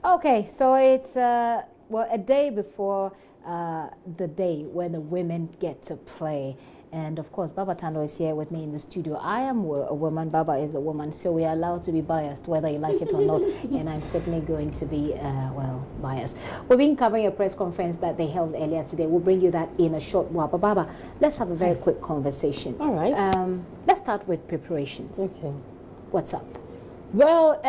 Okay, so it's well, a day before the day when the women get to play. And of course, Baba Tando is here with me in the studio. I am a woman, Baba is a woman, so we are allowed to be biased, whether you like it or not. And I'm certainly going to be, well, biased. We've been covering a press conference that they held earlier today. We'll bring you that in a short while. But Baba, let's have a very quick conversation. All right. Let's start with preparations. Okay. What's up? Well,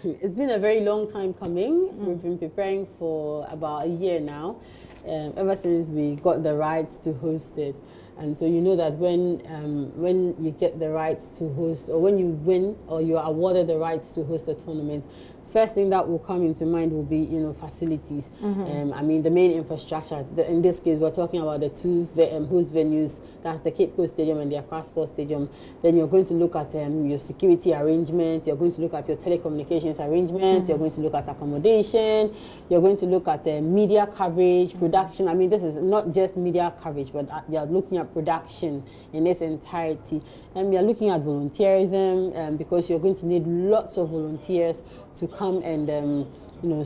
it's been a very long time coming. We've been preparing for about a year now, ever since we got the rights to host it. And so you know that when you get the rights to host, or when you win, or you are awarded the rights to host a tournament, first thing that will come into mind will be, facilities. I mean, the main infrastructure. In this case, we're talking about the two host venues. That's the Cape Coast Stadium and the Accra Sports Stadium. Then you're going to look at your security arrangements. You're going to look at your telecommunications arrangements. You're going to look at accommodation. You're going to look at media coverage, production. I mean, this is not just media coverage, but you're looking at production in its entirety. And you're looking at volunteerism because you're going to need lots of volunteers to come and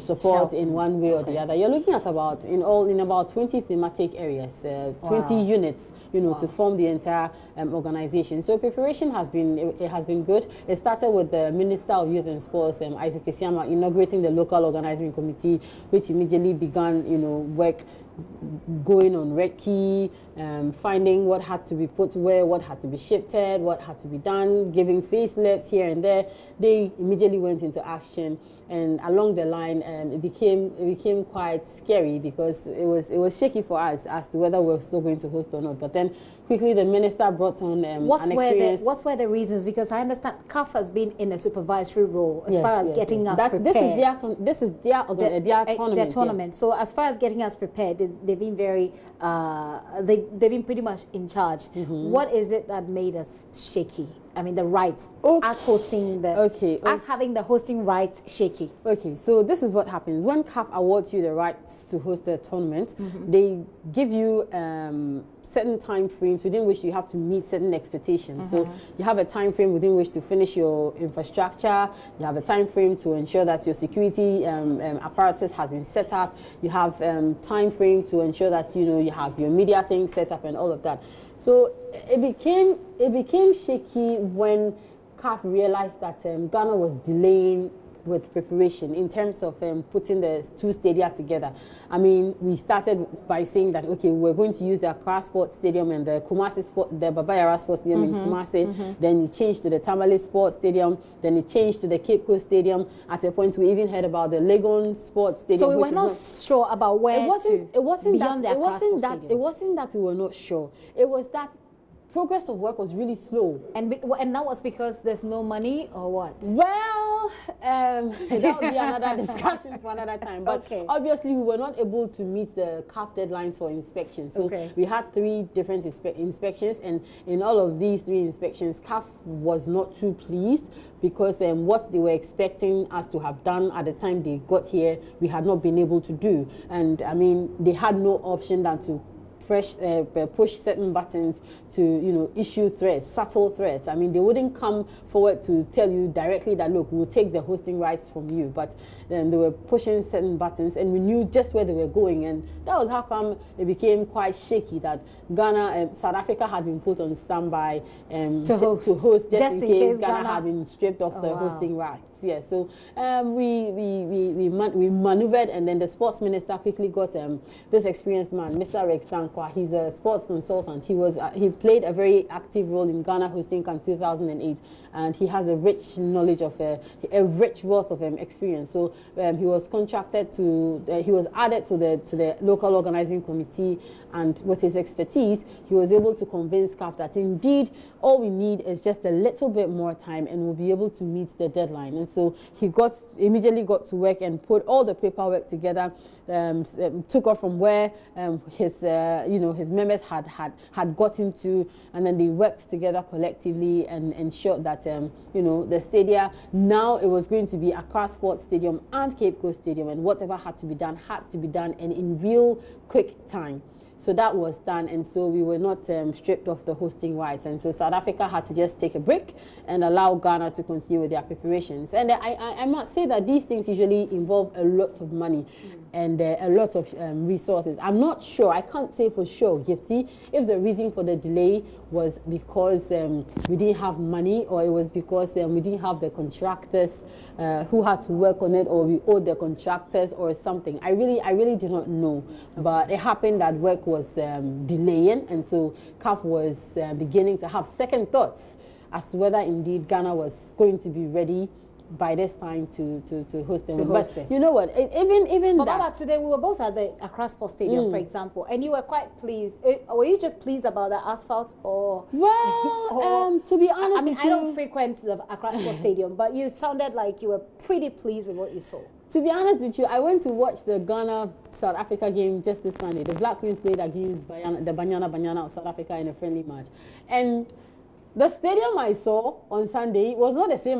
support in one way or the other. You're looking at about about 20 thematic areas, 20 units, to form the entire organization. So preparation has been good. It started with the Minister of Youth and Sports, Isaac Isiama, inaugurating the local organizing committee, which immediately began work going on recce, finding what had to be put where, what had to be shifted, what had to be done, giving facelifts here and there. They immediately went into action, and along the line, it became quite scary because it was shaky for us as to whether we're still going to host or not. But then quickly the minister brought on what were the reasons? Because I understand CAF has been in a supervisory role as far as getting us prepared. This is their tournament. Their tournament. So as far as getting us prepared, they've been very they've been pretty much in charge. What is it that made us shaky? I mean, the rights, us hosting us having the hosting rights shaky. Okay, so this is what happens when CAF awards you the rights to host a tournament. They give you certain time frames within which you have to meet certain expectations. So you have a time frame within which to finish your infrastructure. You have a time frame to ensure that your security apparatus has been set up. You have time frame to ensure that you have your media things set up and all of that. So it became shaky when CAF realized that Ghana was delaying with preparation in terms of putting the two stadia together. I mean, we started by saying that, okay, we're going to use the Accra Sports Stadium and the Baba Yara Sports Stadium in Kumasi. Then it changed to the Tamale Sports Stadium. Then it changed to the Cape Coast Stadium. At a point, we even heard about the Legon Sports Stadium. So we were not sure about where it wasn't that we were not sure. It was that progress of work was really slow. And that was because there's no money, or what? Well, that would be another discussion for another time. But obviously, we were not able to meet the CAF deadlines for inspection. So we had 3 different inspections, and in all of these 3 inspections, CAF was not too pleased because what they were expecting us to have done at the time they got here, we had not been able to do. And I mean, they had no option than to push certain buttons to issue threats, subtle threats. I mean, they wouldn't come forward to tell you directly that, look, we'll take the hosting rights from you, but then they were pushing certain buttons, and we knew just where they were going, and that was how come it became quite shaky that Ghana, South Africa had been put on standby to host just in case Ghana had been stripped of the hosting rights. Yes, so we maneuvered, and then the sports minister quickly got this experienced man, Mr. Rex Dankwa. He's a sports consultant. He played a very active role in Ghana hosting Camp 2008, and he has a rich knowledge of a rich wealth of experience. So he was contracted he was added to the local organizing committee, and with his expertise, he was able to convince CAF that indeed all we need is just a little bit more time, and we'll be able to meet the deadline. And so he immediately got to work and put all the paperwork together, took off from where his members had gotten to, and then they worked together collectively and ensured that the stadia, now it was going to be Accra Sports Stadium and Cape Coast Stadium, and whatever had to be done and in real quick time. So that was done, and so we were not stripped of the hosting rights. And so South Africa had to just take a break and allow Ghana to continue with their preparations. And I must say that these things usually involve a lot of money and a lot of resources. I'm not sure, I can't say for sure, Gifty, if the reason for the delay was because we didn't have money, or it was because we didn't have the contractors who had to work on it, or we owed the contractors or something. I really do not know. But it happened that work was delaying, and so CAF was beginning to have second thoughts as to whether indeed Ghana was going to be ready by this time to host them. But you know what? Even but that. Today we were both at the Accra Sports Stadium, for example, and you were quite pleased. Were you just pleased about the asphalt, or? Well, to be honest, I mean, I don't frequent the Accra Sports Stadium, but you sounded like you were pretty pleased with what you saw. To be honest with you, I went to watch the Ghana South Africa game just this Sunday. The Black Queens played against the Banyana of South Africa in a friendly match, and the stadium I saw on Sunday was not the same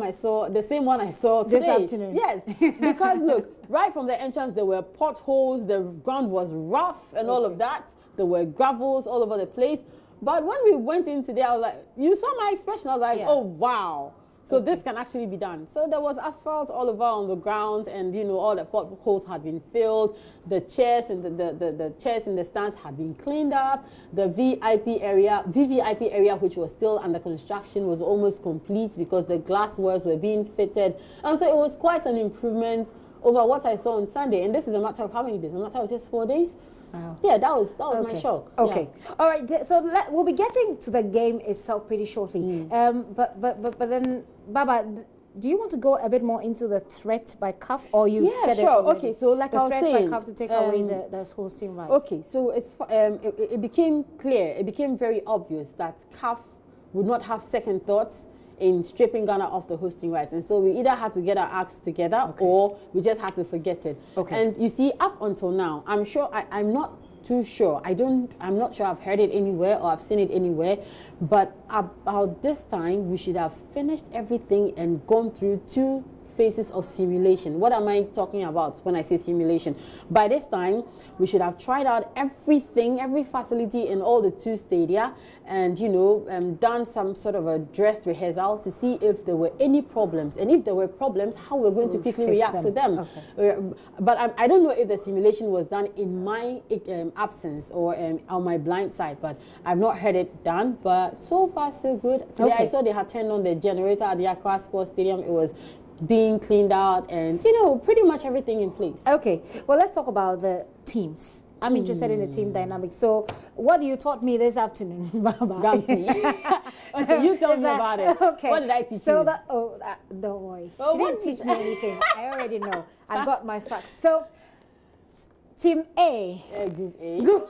one I saw today. This afternoon. Yes, because look, right from the entrance there were potholes, the ground was rough and all of that. There were gravels all over the place. But when we went in today, I was like, you saw my expression. I was like, oh wow. So this can actually be done. So there was asphalt all over on the ground, and you know, all the potholes had been filled. The chairs and the chairs in the stands had been cleaned up. The VVIP area, which was still under construction, was almost complete because the glass walls were being fitted. And so it was quite an improvement over what I saw on Sunday. And this is a matter of how many days? A matter of just 4 days. Wow. Yeah, that was my shock. Okay, yeah. All right. So we'll be getting to the game itself pretty shortly. But then, Baba, do you want to go a bit more into the threat by CAF, or you said it already? Okay, so like I was saying, the threat by CAF to take away the hosting rights. Okay, so it became clear, it became very obvious that CAF would not have second thoughts in stripping Ghana off the hosting rights, and so we either had to get our acts together, or we just had to forget it. Okay. And you see, up until now, I'm not too sure. I'm not sure I've heard it anywhere or I've seen it anywhere, but about this time we should have finished everything and gone through 2 phases of simulation. What am I talking about when I say simulation? By this time, we should have tried out everything, every facility in all the 2 stadia, and you know, done some sort of a dress rehearsal to see if there were any problems, and if there were problems, how we're going to quickly react to them. Okay. But I don't know if the simulation was done in my absence or on my blind side, but I've not heard it done. But so far so good. Today I saw they had turned on the generator at the Accra Sports Stadium. It was being cleaned out, and you know, pretty much everything in place. Okay, well, let's talk about the teams. I'm interested in the team dynamics. So what you taught me this afternoon, Baba? Okay, you tell me about it. Okay. What did I teach you? Don't worry. She didn't teach me anything. I already know. I've got my facts. So Team A. Group A.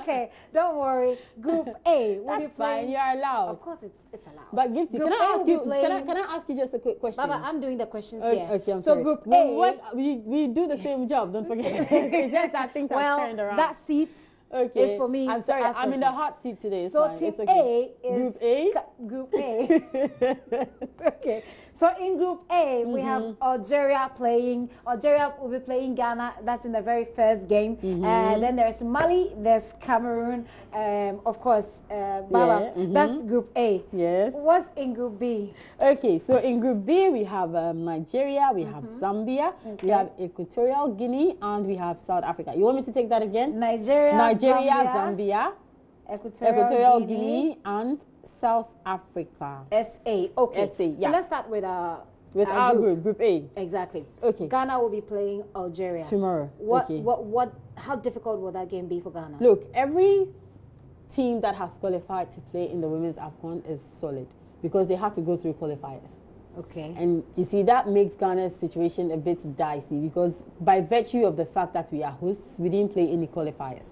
Okay, don't worry. Group A. That's be fine. You're allowed. Of course, it's allowed. But Gifty, can I ask you? Can I ask you just a quick question? Baba, I'm doing the questions here. Okay, I'm sorry. Group A. We do the same job. Don't forget. It's just that things are turned around. That seat is for me. I'm sorry. I'm in the hot seat today. It's so fine. Team A is Group A. Group A. Okay. So in Group A, we have Algeria playing. Algeria will be playing Ghana. That's in the very first game. And then there's Mali, there's Cameroon, of course, Baba. That's Group A. Yes. What's in Group B? Okay, so in Group B, we have Nigeria, we have Zambia, we have Equatorial Guinea, and we have South Africa. You want me to take that again? Nigeria, Zambia, Equatorial Guinea, and South Africa. SA. Okay. SA, yeah. So let's start with our group, Group A. Exactly. Okay. Ghana will be playing Algeria tomorrow. How difficult will that game be for Ghana? Look, every team that has qualified to play in the women's AWCON is solid because they have to go through qualifiers. Okay. And you see, that makes Ghana's situation a bit dicey because by virtue of the fact that we are hosts, we didn't play any qualifiers.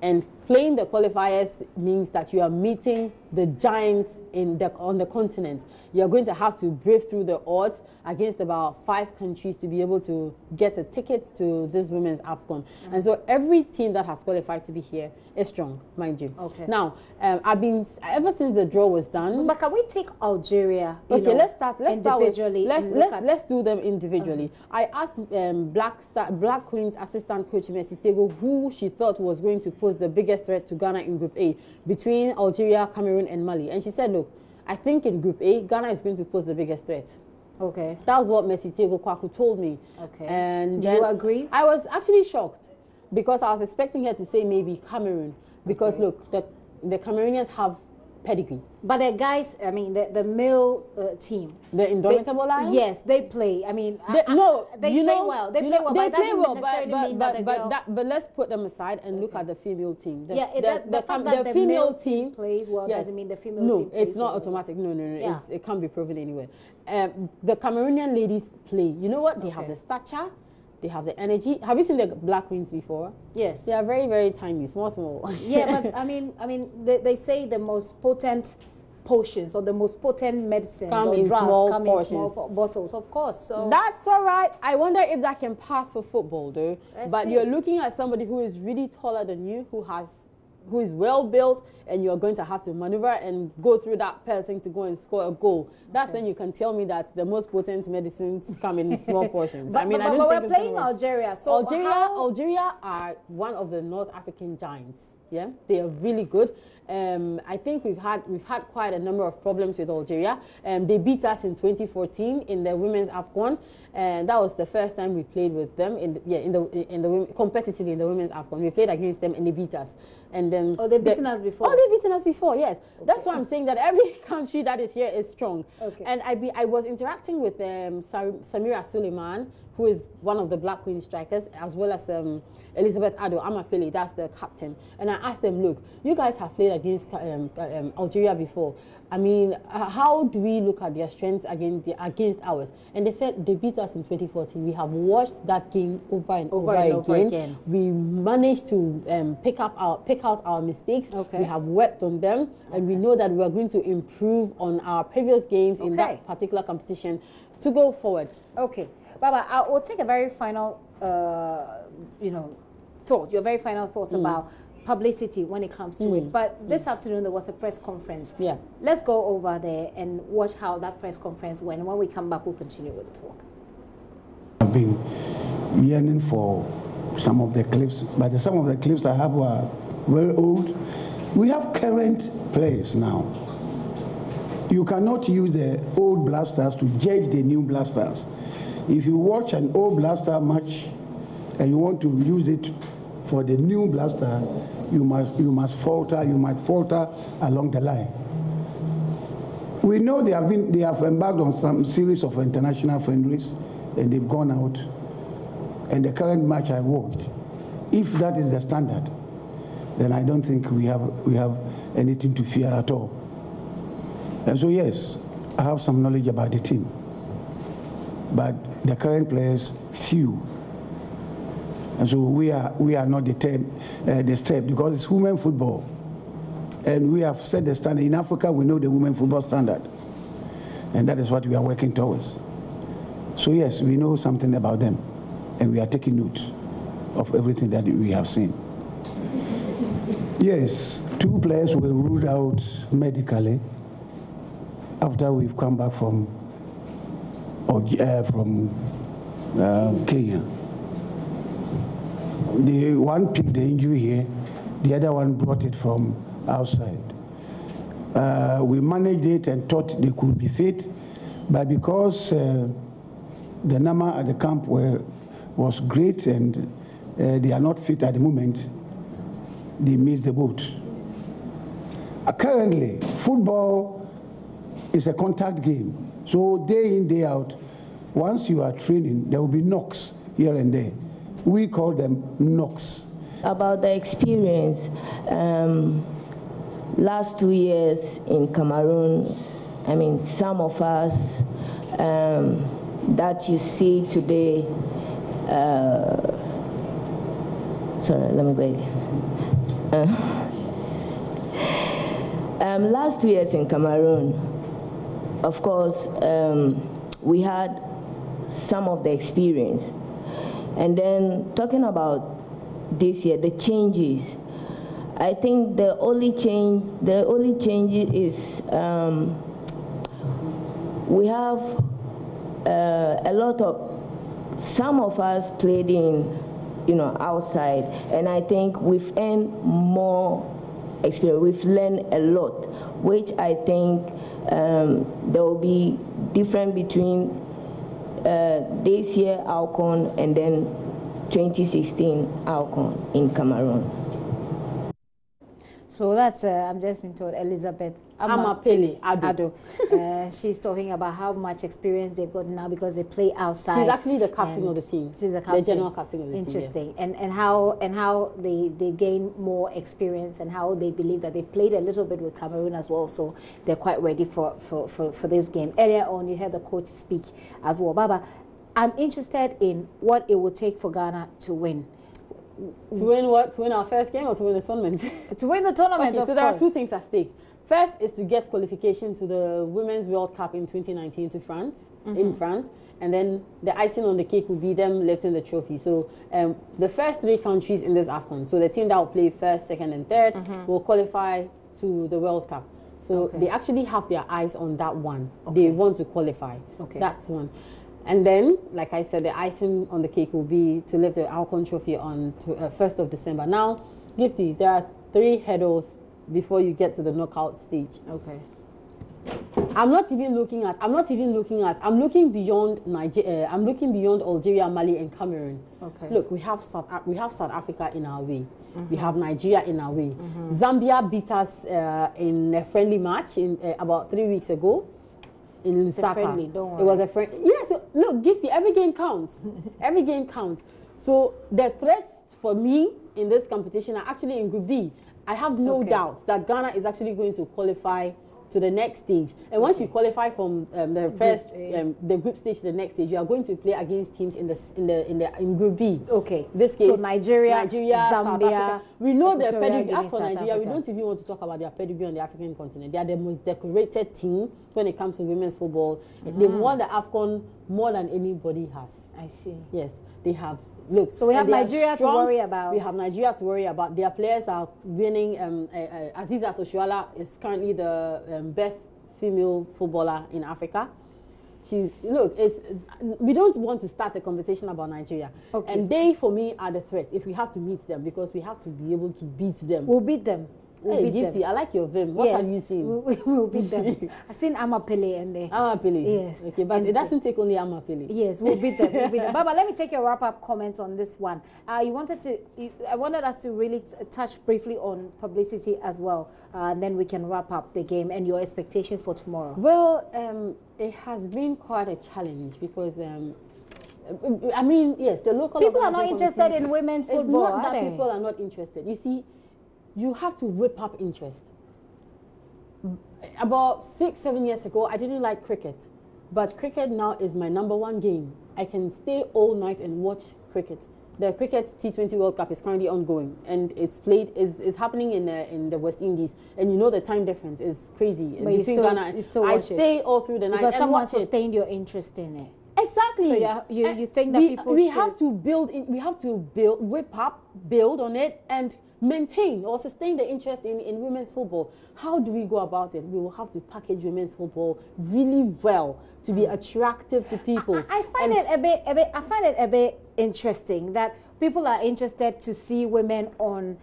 And playing the qualifiers means that you are meeting the giants on the continent. You're going to have to brave through the odds against about 5 countries to be able to get a ticket to this women's AWCON. And so every team that has qualified to be here is strong, mind you. Okay. Now, I've been, ever since the draw was done. But can we take Algeria? Okay, let's start individually. Let's do them individually. I asked Black Queen's assistant coach Mercy Tego who she thought was going to pose the biggest threat to Ghana in Group A between Algeria, Cameroon, and Mali. And she said, look, I think in Group A, Ghana is going to pose the biggest threat. Okay. That was what Mercy Tego Kwaku told me. Okay. And do you agree? I was actually shocked because I was expecting her to say maybe Cameroon. Because look, the Cameroonians have pedigree. But the guys, I mean, the male team. The Indomitable Lions? Yes, they play. I mean, they play well. They play well. But let's put them aside and look at the female team. The fact that the female team plays well doesn't mean the female team plays well. No, it's not automatic. No. Yeah. It can't be proven anywhere. The Cameroonian ladies play. You know what? They have the stature. They have the energy. Have you seen the Black Queens before? Yes. They are very, very tiny, small. Yeah, but I mean, they say the most potent potions or the most potent medicines come in small bottles, of course. So that's all right. I wonder if that can pass for football, though. But you're looking at somebody who is really taller than you, who is well built, and you're going to have to maneuver and go through that person to go and score a goal. That's when you can tell me that the most potent medicines come in small portions. But we're playing Algeria. So Algeria are one of the North African giants. Yeah, they are really good. I think we've had quite a number of problems with Algeria. They beat us in 2014 in the women's AWCON, and that was the first time we played with them competitively in the women's AWCON. We played against them and they beat us. And then they've beaten us before. Oh, they've beaten us before. Yes, that's why I'm saying that every country that is here is strong. Okay. And I was interacting with Samira Suleiman, who is one of the Black Queen strikers, as well as Elizabeth Ado Amapele, that's the captain. And I asked them, look, you guys have played against Algeria before. I mean, how do we look at their strengths against ours? And they said they beat us in 2014. We have watched that game over and over again. We managed to pick out our mistakes. Okay. We have worked on them, and we know that we are going to improve on our previous games in that particular competition to go forward. Okay. Baba, I will take a very final, thought, your very final thoughts about publicity when it comes to it. But this afternoon there was a press conference. Yeah. Let's go over there and watch how that press conference went. When we come back, we'll continue with the talk. I've been yearning for some of the clips, but some of the clips I have were very old. We have current players now. You cannot use the old blasters to judge the new blasters. If you watch an old blaster match and you want to use it for the new blaster, you might falter along the line. We know they have embarked on some series of international friendlies and they've gone out. And the current match I watched, if that is the standard, then I don't think we have anything to fear at all. And so yes, I have some knowledge about the team. But the current players, few. And so we are not the step because it's women football. And we have set the standard. In Africa, we know the women football standard. And that is what we are working towards. So yes, we know something about them. And we are taking note of everything that we have seen. Yes, 2 players were ruled out medically after we've come back from Kenya. The one picked the injury here, the other one brought it from outside. We managed it and thought they could be fit, but because the number at the camp was great and they are not fit at the moment, they missed the boat. Currently, football is a contact game. So day in, day out, once you are training, there will be knocks here and there. We call them knocks. About the experience, last 2 years in Cameroon, I mean, some of us that you see today, sorry, let me go again. Last 2 years in Cameroon, of course, we had some of the experience. And then talking about this year, the changes, I think the only change is we have a lot of, some of us played in, outside, and I think we've earned more experience. We've learned a lot, which I think there will be different between this year AWCON and then 2016 AWCON in Cameroon. So that's, I'm just being told, Elizabeth Amapele Ado. She's talking about how much experience they've got now because they play outside. She's actually the captain of the team. She's the captain. The general captain of the team. Interesting. Yeah. And how they gain more experience and how they believe that they've played a little bit with Cameroon as well, so they're quite ready for this game. Earlier on, you heard the coach speak as well. Baba, I'm interested in what it will take for Ghana to win. To win what? To win our first game or to win the tournament? To win the tournament, okay, so there are two things at stake. First is to get qualification to the Women's World Cup in 2019 to France, in France, and then the icing on the cake will be them lifting the trophy. So the first 3 countries in this AFCON, so the team that will play first, second, and third will qualify to the World Cup. So they actually have their eyes on that one. They want to qualify. That's one. And then, like I said, the icing on the cake will be to lift the AWCON trophy on 1st of December. Now, Gifty, there are 3 hurdles before you get to the knockout stage. Okay. I'm looking beyond Nigeria. I'm looking beyond Algeria, Mali, and Cameroon. Okay. Look, we have South Africa in our way. We have Nigeria in our way. Zambia beat us in a friendly match about 3 weeks ago. In Lusaka. It was a friend. Yes, look, Gifty, every game counts. Every game counts. So the threats for me in this competition are actually in Group B. I have no doubt that Ghana is actually going to qualify to the next stage. And once you qualify from the first the group stage to the next stage, you are going to play against teams in Group B. Okay. This case, so Nigeria, Zambia. We know their pedigree. As for Nigeria, we don't even want to talk about their pedigree on the African continent. They are the most decorated team when it comes to women's football. They've won the AFCON more than anybody has. I see. Yes, they have. Look, so we have Nigeria to worry about. We have Nigeria to worry about. Their players are winning. Aziza Toshuala is currently the best female footballer in Africa. We don't want to start a conversation about Nigeria. Okay. And they, for me, are the threat if we have to meet them, because we have to be able to beat them. We'll beat them. Hey, Gifty, I like your vim. What have you seen? We'll beat them. I've seen Amapele and they. Amapele? Yes. Okay, but it doesn't take only Amapele. Yes, we'll beat them. We'll beat them. Baba, let me take your wrap-up comments on this one. I wanted us to really touch briefly on publicity as well, and then we can wrap up the game and your expectations for tomorrow. Well, it has been quite a challenge because I mean, yes, the local people are not interested in women's football. It's not that people are not interested. You see, you have to whip up interest. About 6-7 years ago, I didn't like cricket, but cricket now is my #1 game. I can stay all night and watch cricket. The cricket T20 World Cup is currently ongoing, and it's happening in the West Indies, and you know the time difference is crazy. But you still watch it. I stay all through the night because someone sustained your interest in it. Exactly. So you think that we have to build, whip up, build on it, and maintain or sustain the interest in women's football. How do we go about it? We will have to package women's football really well to be attractive to people. I find it a bit interesting that people are interested to see women on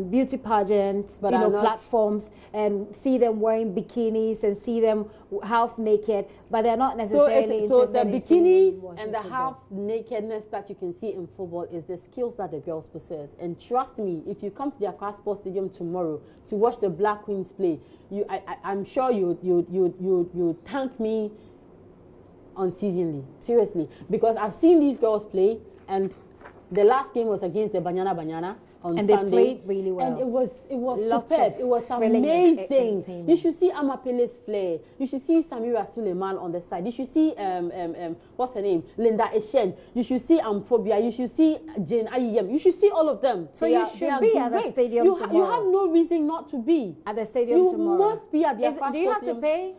beauty pageants, platforms, and see them wearing bikinis and see them half naked, but they're not necessarily interested. So the bikinis and the half nakedness that you can see in football is the skills that the girls possess. And trust me, if you come to the Accra Sports Stadium tomorrow to watch the Black Queens play, I'm sure you thank me unceasingly, seriously, because I've seen these girls play, and the last game was against the Banyana. on and Sunday. They played really well. And it was Lots superb. of It was amazing. You should see Amapele's flair. You should see Samira Suleiman on the side. You should see what's her name? Linda Eshen. You should see Amphobia. You should see Jane Ayiyem. You should see all of them. So you should be at the stadium tomorrow. You have no reason not to be at the stadium tomorrow. You must be at the Do you have to pay?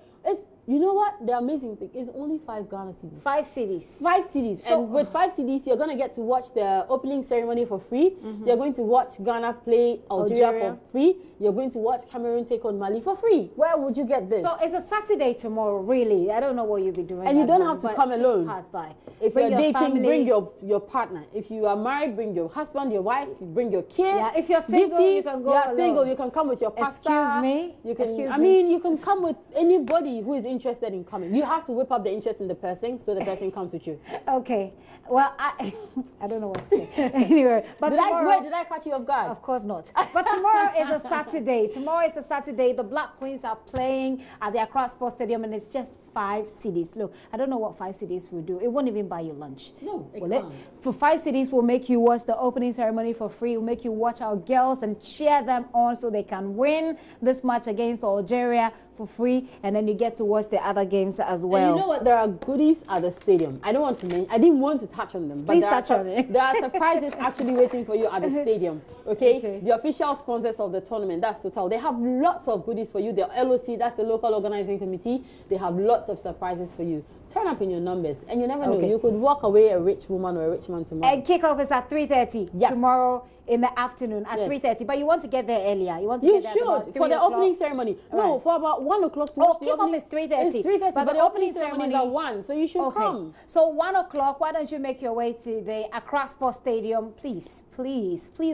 You know what? The amazing thing is only 5 Ghana cedis. 5 cedis. 5 cedis. So, and with 5 cedis, you're going to get to watch the opening ceremony for free. You're going to watch Ghana play Algeria for free. You're going to watch Cameroon take on Mali for free. Where would you get this? So it's a Saturday tomorrow, really. I don't know what you'll be doing. And you don't have to come alone. Pass by. If you're dating, family. Bring your partner. If you are married, bring your husband, your wife, bring your kids. Yeah, if you're single, you can go alone. Single, you can come with your pastor. Excuse me? You can, you can come with anybody who is interested in coming. You have to whip up the interest in the person so the person comes with you. Okay. Well, I don't know what to say. Anyway, but did I catch you off guard? Of course not. But tomorrow is a Saturday. Tomorrow is a Saturday. The Black Queens are playing at the Accra Sports Stadium, and it's just 5 cedis. Look, I don't know what 5 cedis will do. It won't even buy you lunch. No, will it? For 5 cedis, we'll make you watch the opening ceremony for free. We'll make you watch our girls and cheer them on so they can win this match against Algeria for free, and then you get to watch the other games as well. And you know what? There are goodies at the stadium. I didn't want to touch on them, but there are surprises actually waiting for you at the stadium. Okay? The official sponsors of the tournament, that's Total. They have lots of goodies for you. The LOC, that's the local organizing committee. They have lots of surprises for you. Turn up in your numbers, and you never know. You could walk away a rich woman or a rich man tomorrow. And kickoff is at 3:30 tomorrow in the afternoon at 3:30. But you want to get there earlier. You want to get there for the opening ceremony. No, for about 1 o'clock. Kickoff is 3:30. It's 3:30, but the opening ceremony is at 1, so you should come. So 1 o'clock. Why don't you make your way to the Accra Sports Stadium? Please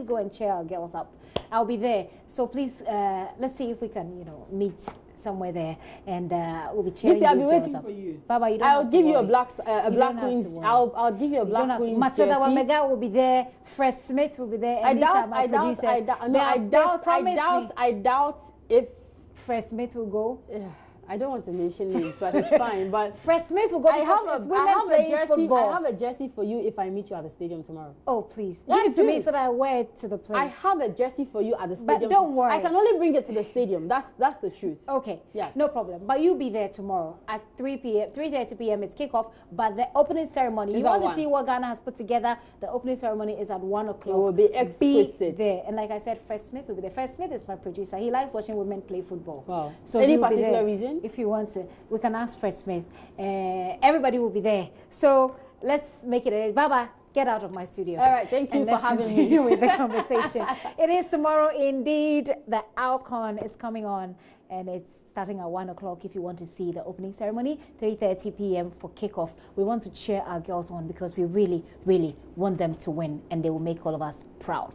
go and cheer our girls up. I'll be there. So please, let's see if we can, meet somewhere there, and we'll be cheering. I'll be waiting for you. Baba, you don't I'll give you a black queen's. I'll give you a black queen's jersey. Matilda Wamega will be there. Fred Smith will be there. I doubt if Fred Smith will go. I don't want to mention names, but it's fine. But Fred Smith will go. I have a jersey for you if I meet you at the stadium tomorrow. Oh, please. Give it to me so that I wear it to the place. I have a jersey for you at the stadium. But don't worry. I can only bring it to the stadium. That's the truth. Okay. Yeah. No problem. But you'll be there tomorrow at 3:30 p.m. It's kickoff. But the opening ceremony, you want to see what Ghana has put together. The opening ceremony is at 1 o'clock. It will be exquisite. Be there. And like I said, Fred Smith will be there. Fred Smith is my producer. He likes watching women play football. Wow. So any particular reason? If you want to, we can ask Fred Smith. Everybody will be there. So let's make it. Baba, get out of my studio. All right, thank you for having me. Continue with the conversation. It is tomorrow indeed. The AWCON is coming on, and it's starting at 1 o'clock. If you want to see the opening ceremony, 3:30 p.m. for kickoff. We want to cheer our girls on because we really, really want them to win, and they will make all of us proud.